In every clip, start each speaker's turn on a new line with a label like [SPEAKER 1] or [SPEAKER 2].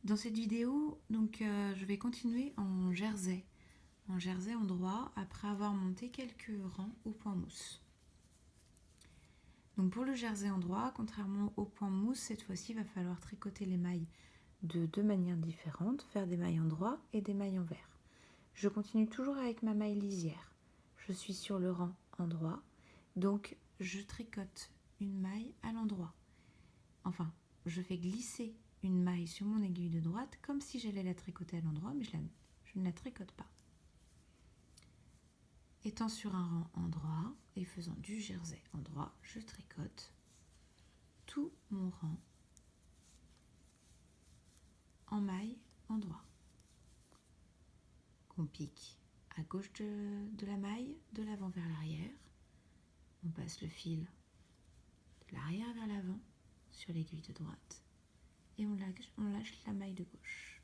[SPEAKER 1] Dans cette vidéo, je vais continuer en jersey endroit après avoir monté quelques rangs au point mousse. Donc pour le jersey endroit, contrairement au point mousse, cette fois-ci il va falloir tricoter les mailles de deux manières différentes, faire des mailles endroit et des mailles envers. Je continue toujours avec ma maille lisière. Je suis sur le rang endroit, donc je tricote une maille à l'endroit. Enfin, je fais glisser une maille sur mon aiguille de droite comme si j'allais la tricoter à l'endroit, mais je ne la tricote pas. Étant sur un rang endroit et faisant du jersey endroit, je tricote tout mon rang en maille endroit. On pique à gauche de la maille, de l'avant vers l'arrière. On passe le fil de l'arrière vers l'avant sur l'aiguille de droite et on lâche la maille de gauche.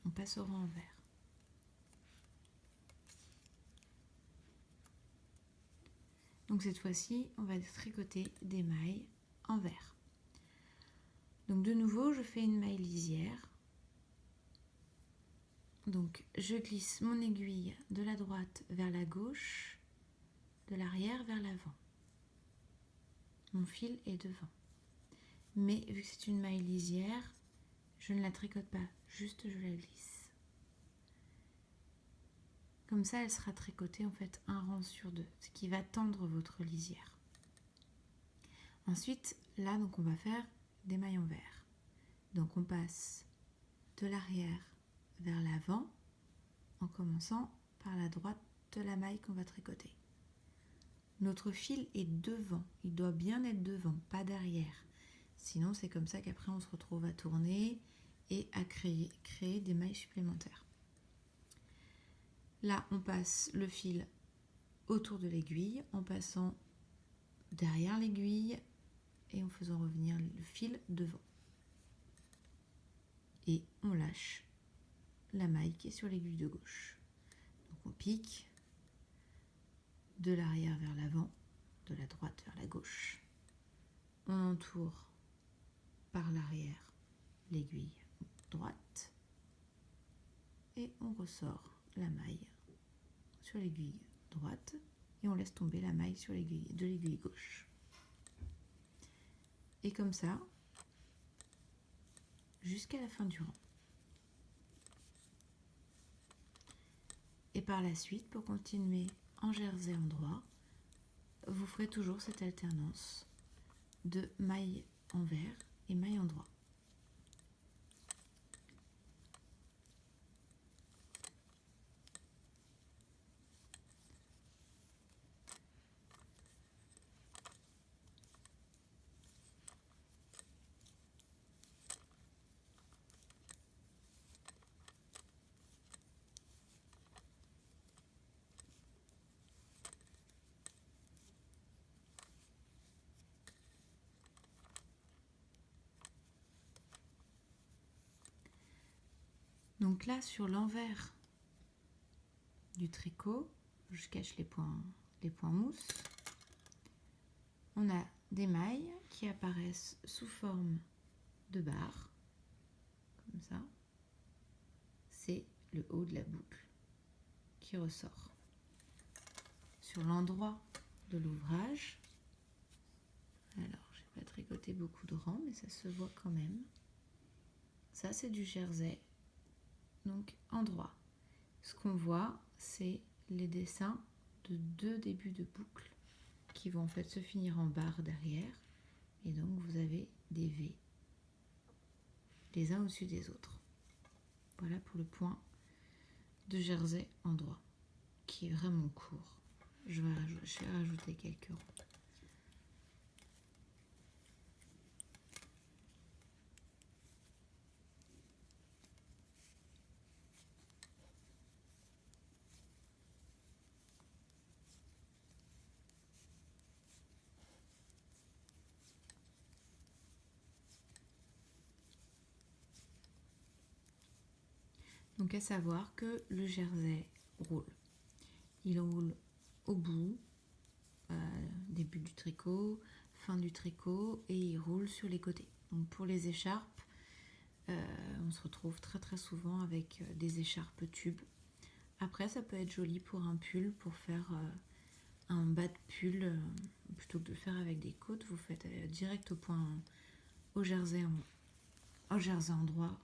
[SPEAKER 1] On passe au rang envers. Donc cette fois-ci, on va tricoter des mailles envers. Donc de nouveau, je fais une maille lisière. Donc je glisse mon aiguille de la droite vers la gauche, de l'arrière vers l'avant. Mon fil est devant. Mais vu que c'est une maille lisière, je ne la tricote pas, juste je la glisse. Comme ça, elle sera tricotée en fait un rang sur deux, ce qui va tendre votre lisière. Ensuite, là, donc on va faire des mailles envers. Donc on passe de l'arrière vers l'avant en commençant par la droite de la maille qu'on va tricoter. Notre fil est devant, il doit bien être devant, pas derrière. Sinon, c'est comme ça qu'après on se retrouve à tourner et à créer des mailles supplémentaires. Là, on passe le fil autour de l'aiguille en passant derrière l'aiguille et en faisant revenir le fil devant. Et on lâche la maille qui est sur l'aiguille de gauche. Donc on pique de l'arrière vers l'avant, de la droite vers la gauche. On entoure par l'arrière l'aiguille droite et on ressort la maille sur l'aiguille droite et on laisse tomber la maille sur l'aiguille gauche. Et comme ça, jusqu'à la fin du rang. Et par la suite, pour continuer en jersey endroit, vous ferez toujours cette alternance de maille envers et maille endroit. Donc là, sur l'envers du tricot, je cache les points mousse, on a des mailles qui apparaissent sous forme de barres, comme ça. C'est le haut de la boucle qui ressort. Sur l'endroit de l'ouvrage, alors j'ai pas tricoté beaucoup de rangs, mais ça se voit quand même. Ça, c'est du jersey, donc endroit. Ce qu'on voit, c'est les dessins de deux débuts de boucle qui vont en fait se finir en barre derrière. Et donc vous avez des V les uns au-dessus des autres. Voilà pour le point de jersey endroit qui est vraiment court. Je vais rajouter quelques rangs. Donc à savoir que le jersey roule. Il roule au bout, début du tricot, fin du tricot, et il roule sur les côtés. Donc pour les écharpes, on se retrouve très très souvent avec des écharpes tubes. Après, ça peut être joli pour un pull, pour faire un bas de pull, plutôt que de le faire avec des côtes, vous faites direct au jersey endroit,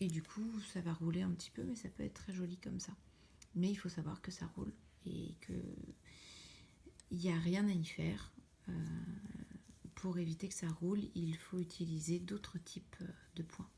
[SPEAKER 1] et du coup ça va rouler un petit peu, mais ça peut être très joli comme ça. Mais il faut savoir que ça roule et que il n'y a rien à y faire. Pour éviter que ça roule, il faut utiliser d'autres types de points.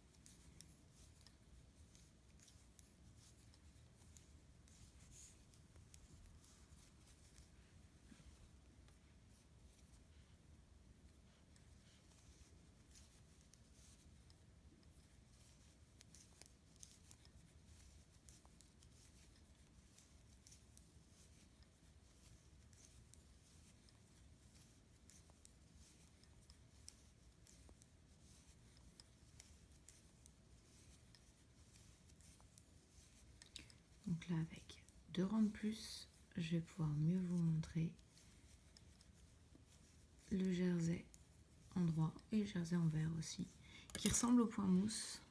[SPEAKER 1] Donc là, avec 2 rangs de plus, je vais pouvoir mieux vous montrer le jersey endroit et le jersey envers aussi, qui ressemble au point mousse,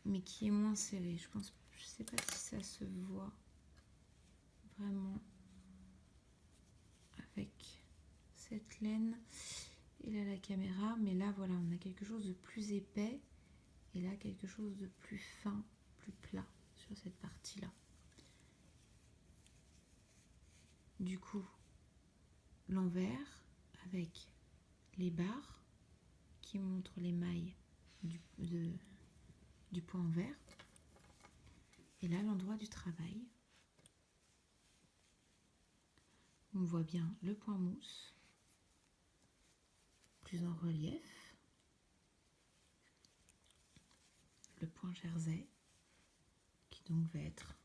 [SPEAKER 1] mais qui est moins serré. Je sais pas si ça se voit vraiment avec cette laine et là la caméra, mais là voilà, on a quelque chose de plus épais et là quelque chose de plus fin, plus plat sur cette partie là. Du coup, l'envers avec les barres qui montrent les mailles du point envers, et là l'endroit du travail. On voit bien le point mousse plus en relief, le point jersey qui donc va être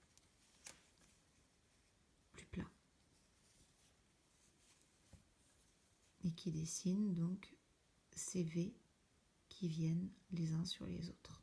[SPEAKER 1] plus plat et qui dessine donc ces V qui viennent les uns sur les autres.